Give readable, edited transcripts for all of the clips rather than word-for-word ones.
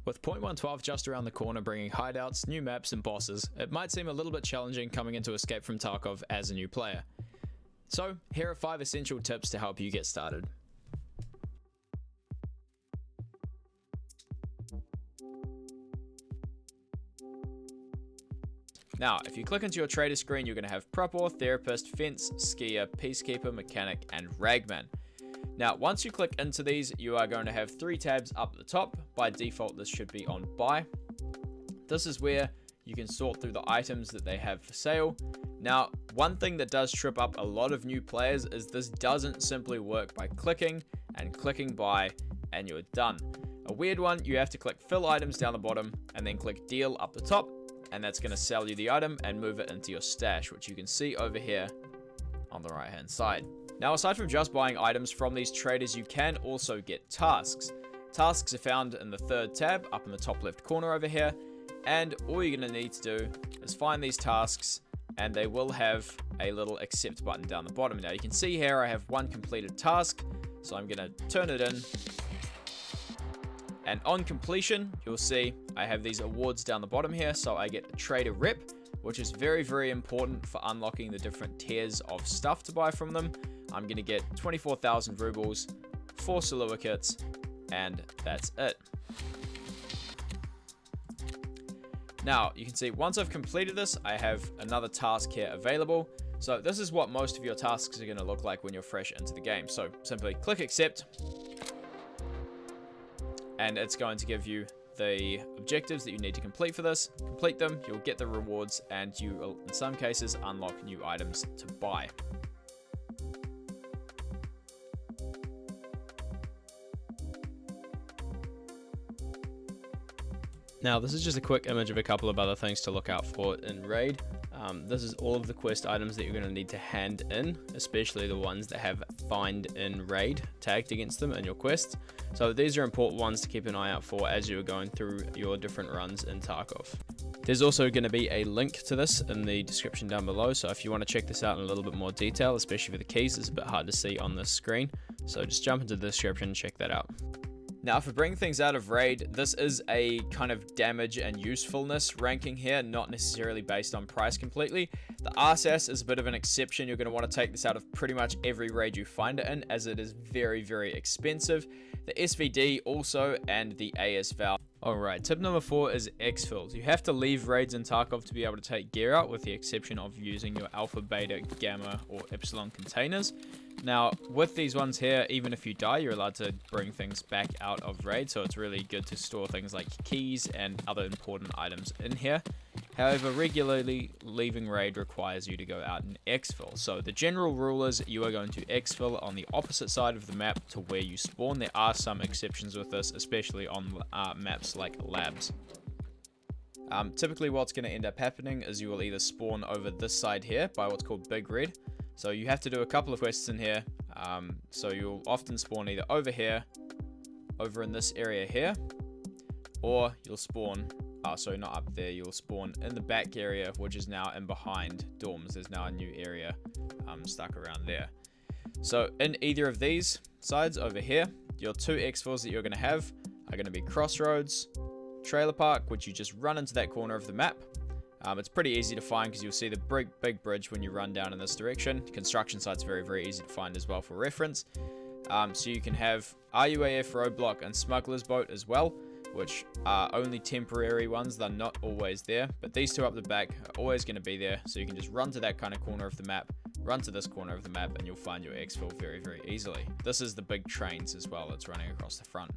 With 0.112 just around the corner bringing hideouts, new maps and bosses, it might seem a little bit challenging coming into Escape from Tarkov as a new player. So, here are 5 essential tips to help you get started. Now, if you click into your trader screen, you're going to have Prepper, Therapist, Fence, Skier, Peacekeeper, Mechanic, and Ragman. Now, once you click into these, you are going to have 3 tabs up at the top. By default, this should be on Buy. This is where you can sort through the items that they have for sale. Now, one thing that does trip up a lot of new players is this doesn't simply work by clicking and clicking buy and you're done. A weird one, you have to click fill items down the bottom and then click deal up the top, and that's going to sell you the item and move it into your stash, which you can see over here on the right hand side. Now, aside from just buying items from these traders, you can also get tasks. Tasks are found in the 3rd tab up in the top left corner over here, and all you're going to need to do is find these tasks, and they will have a little accept button down the bottom. Now, you can see here I have 1 completed task, so I'm going to turn it in, and on completion, you'll see I have these awards down the bottom here, so I get a trader rep, which is very, very important for unlocking the different tiers of stuff to buy from them. I'm going to get 24,000 rubles, 4 Salua kits, and that's it. Now, you can see once I've completed this, I have another task here available. So this is what most of your tasks are going to look like when you're fresh into the game. So simply click accept, and it's going to give you the objectives that you need to complete for this. Complete them, you'll get the rewards, and you will, in some cases, unlock new items to buy. Now, this is just a quick image of a couple of other things to look out for in Raid. This is all of the quest items that you're going to need to hand in, especially the ones that have Find in Raid tagged against them in your quests. So these are important ones to keep an eye out for as you're going through your different runs in Tarkov. There's also going to be a link to this in the description down below, so if you want to check this out in a little bit more detail, especially for the keys, it's a bit hard to see on this screen. So just jump into the description and check that out. Now, for bringing things out of Raid, this is a kind of damage and usefulness ranking here, not necessarily based on price completely. The RSAS is a bit of an exception. You're going to want to take this out of pretty much every raid you find it in, as it is very, very expensive. The SVD also, and the AS Val. Alright, tip number 4 is exfils. You have to leave raids in Tarkov to be able to take gear out, with the exception of using your alpha, beta, gamma, or epsilon containers. Now, with these ones here, even if you die, you're allowed to bring things back out of raid, so it's really good to store things like keys and other important items in here. However, regularly leaving raid requires you to go out and exfil. So the general rule is you are going to exfil on the opposite side of the map to where you spawn. There are some exceptions with this, especially on maps like labs. Typically what's going to end up happening is you will either spawn over this side here by what's called Big Red. So you have to do a couple of quests in here. So you'll often spawn either over here, over in this area here, or you'll spawn, sorry, not up there, you'll spawn in the back area, which is now in behind dorms. There's now a new area stuck around there. So in either of these sides over here, your 2 exfils that you're going to have are going to be Crossroads, Trailer Park, which you just run into that corner of the map. It's pretty easy to find because you'll see the big bridge when you run down in this direction. Construction site's very, very easy to find as well for reference. So you can have RUAF Roadblock and Smuggler's Boat as well, which are only temporary ones. They're not always there, but these 2 up the back are always going to be there. So you can just run to that kind of corner of the map, run to this corner of the map, and you'll find your exfil very, very easily. This is the big trains as well that's running across the front.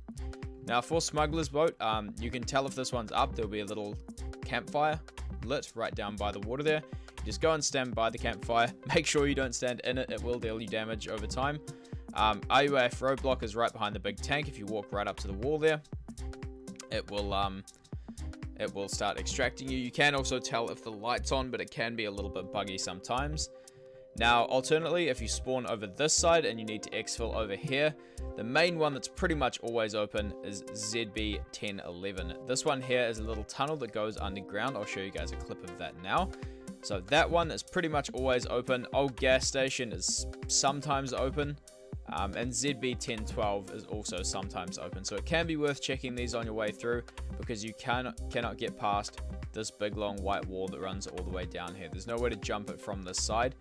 Now, for Smuggler's Boat, you can tell if this one's up. There'll be a little campfire lit right down by the water there. You just go and stand by the campfire. Make sure you don't stand in it. It will deal you damage over time. RUAF Roadblock is right behind the big tank. If you walk right up to the wall there, it will start extracting you. You can also tell if the light's on, but it can be a little bit buggy sometimes. Now, alternately, if you spawn over this side and you need to exfil over here, the main one that's pretty much always open is ZB 1011. This one here is a little tunnel that goes underground. I'll show you guys a clip of that now. So that one is pretty much always open. Old gas station is sometimes open. And ZB1012 is also sometimes open, so it can be worth checking these on your way through, because you cannot get past this big long white wall that runs all the way down here. There's no way to jump it from this side,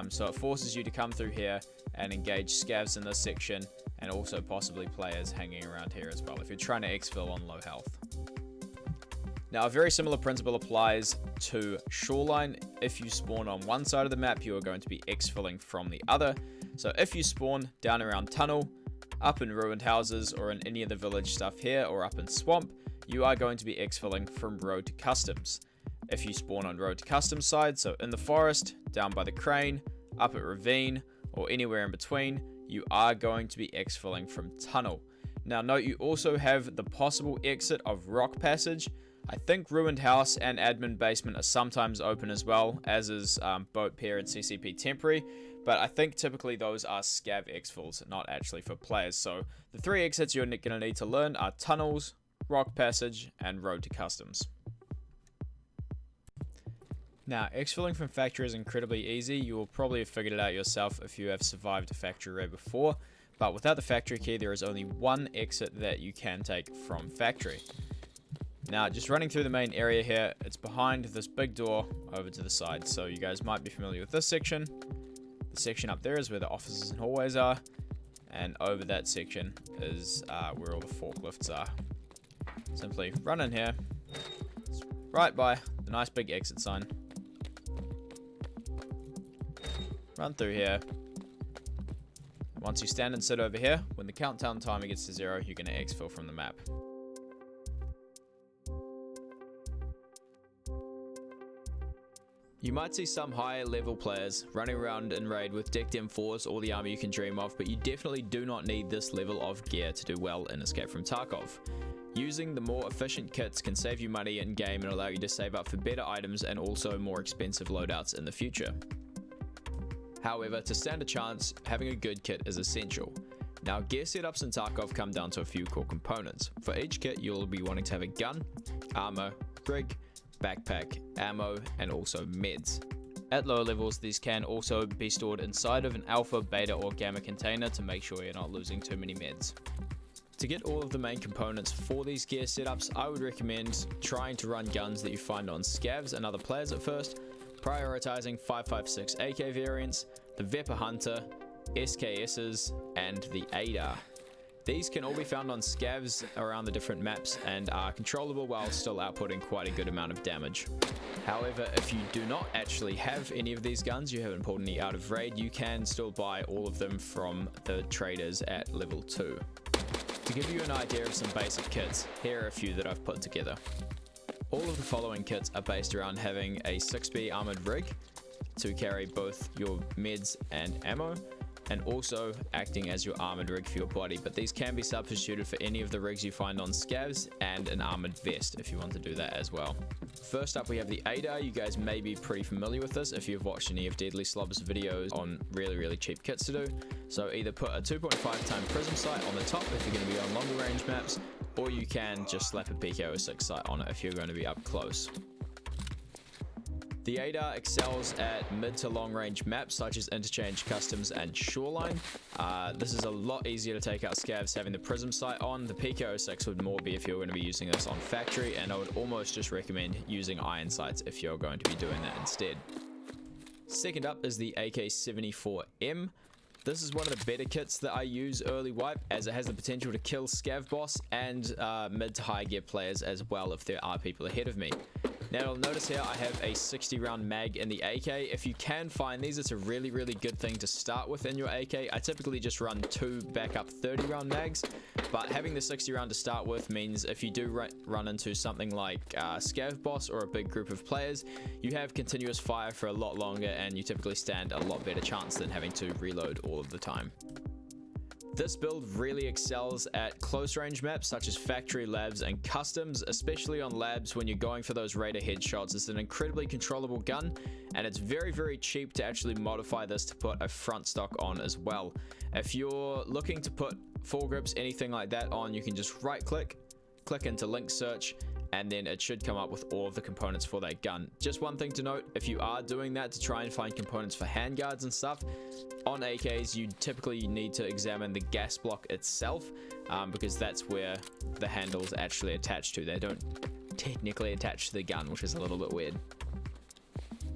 so it forces you to come through here and engage scavs in this section, and also possibly players hanging around here as well if you're trying to exfil on low health. Now, a very similar principle applies to Shoreline. If you spawn on one side of the map, you are going to be exfilling from the other. So if you spawn down around Tunnel, up in Ruined Houses, or in any of the village stuff here, or up in Swamp, you are going to be exfilling from Road to Customs. If you spawn on Road to Customs side, so in the forest, down by the crane, up at Ravine, or anywhere in between, you are going to be exfilling from Tunnel. Now note, you also have the possible exit of Rock Passage. I think Ruined House and Admin Basement are sometimes open as well, as is Boat Pier and CCP Temporary, but I think typically those are scav exfils, not actually for players. So the 3 exits you're going to need to learn are Tunnels, Rock Passage, and Road to Customs. Now, exfilling from factory is incredibly easy. You will probably have figured it out yourself if you have survived a factory raid before, but without the factory key, there is only one exit that you can take from factory. Now, just running through the main area here, it's behind this big door over to the side. So you guys might be familiar with this section. The section up there is where the offices and hallways are. And over that section is where all the forklifts are. Simply run in here. It's right by the nice big exit sign. Run through here. Once you stand and sit over here, when the countdown timer gets to 0, you're going to exfil from the map. You might see some higher level players running around in raid with decked M4s, all the armor you can dream of, but you definitely do not need this level of gear to do well in Escape from Tarkov. Using the more efficient kits can save you money in game and allow you to save up for better items and also more expensive loadouts in the future. However, to stand a chance, having a good kit is essential. Now, gear setups in Tarkov come down to a few core components. For each kit, you'll be wanting to have a gun, armor, rig, backpack, ammo, and also meds. At lower levels, these can also be stored inside of an alpha, beta, or gamma container to make sure you're not losing too many meds. To get all of the main components for these gear setups, I would recommend trying to run guns that you find on scavs and other players at first, prioritizing 5.56 AK variants, the Vepr Hunter, SKSs, and the ADAR. These can all be found on scavs around the different maps and are controllable while still outputting quite a good amount of damage. However, if you do not actually have any of these guns, you haven't pulled any out of raid, you can still buy all of them from the traders at level 2. To give you an idea of some basic kits, here are a few that I've put together. All of the following kits are based around having a 6B armored rig to carry both your meds and ammo, and also acting as your armored rig for your body, but these can be substituted for any of the rigs you find on scavs and an armored vest if you want to do that as well. First up, we have the ADAR. You guys may be pretty familiar with this if you've watched any of Deadly Slobber's videos on really cheap kits to do. So either put a 2.5 time prism sight on the top if you're going to be on longer range maps, or you can just slap a PKO6 sight on it if you're going to be up close. The ADAR excels at mid to long range maps such as Interchange, Customs, and Shoreline. This is a lot easier to take out scavs having the prism sight on. The PKO6 would more be if you're going to be using this on factory, and I would almost just recommend using iron sights if you're going to be doing that instead. Second up is the AK-74M. This is one of the better kits that I use early wipe, as it has the potential to kill scav boss and mid to high gear players as well if there are people ahead of me. Now you'll notice here I have a 60 round mag in the AK. If you can find these, it's a really good thing to start with in your AK. I typically just run 2 backup 30 round mags, but having the 60 round to start with means if you do run into something like scav boss or a big group of players, you have continuous fire for a lot longer and you typically stand a lot better chance than having to reload all of the time. This build really excels at close range maps such as factory, labs, and customs, especially on labs when you're going for those raider headshots. It's an incredibly controllable gun, and it's very cheap to actually modify this to put a front stock on as well. If you're looking to put foregrips, anything like that on, you can just right click into link search, and then it should come up with all of the components for that gun. Just one thing to note, if you are doing that to try and find components for handguards and stuff, on AKs you typically need to examine the gas block itself, because that's where the handle's actually attached to. They don't technically attach to the gun, which is a little bit weird.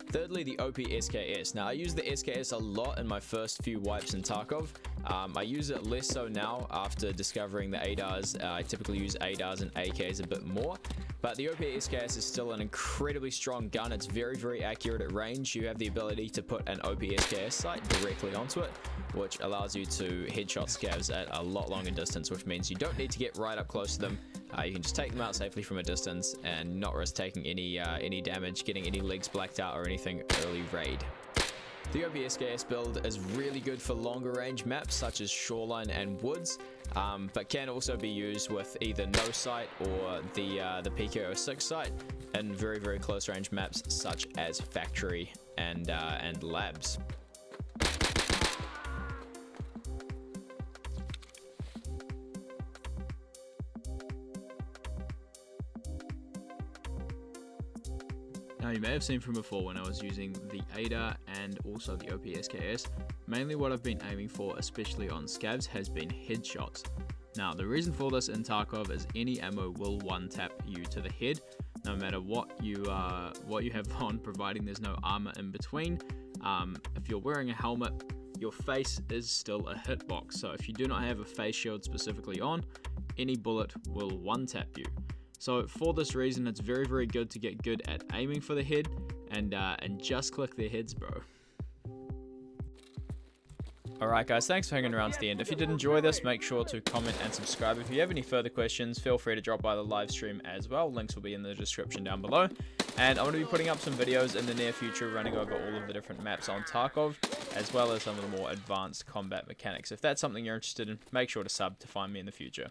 Thirdly, the OP SKS. Now, I use the SKS a lot in my first few wipes in Tarkov. I use it less so now after discovering the ADARs. I typically use ADARs and AKs a bit more. But the OP SKS is still an incredibly strong gun. It's very, very accurate at range. You have the ability to put an OP SKS sight directly onto it, which allows you to headshot scavs at a lot longer distance, which means you don't need to get right up close to them. You can just take them out safely from a distance and not risk taking any damage, getting any legs blacked out or anything early raid. The OP SKS build is really good for longer range maps such as shoreline and woods, but can also be used with either no sight or the PK06 sight in very, very close range maps such as factory and labs. Now, you may have seen from before when I was using the ADAR and also the OP SKS, mainly what I've been aiming for, especially on scavs, has been headshots. Now, the reason for this in Tarkov is any ammo will one-tap you to the head, no matter what you have on, providing there's no armor in between. If you're wearing a helmet, your face is still a hitbox, so if you do not have a face shield specifically on, any bullet will one-tap you. So for this reason, it's very, very good to get good at aiming for the head and just click their heads, bro. Alright guys, thanks for hanging around to the end. If you did enjoy this, make sure to comment and subscribe. If you have any further questions, feel free to drop by the live stream as well. Links will be in the description down below. And I'm going to be putting up some videos in the near future running over all of the different maps on Tarkov, as well as some of the more advanced combat mechanics. If that's something you're interested in, make sure to sub to find me in the future.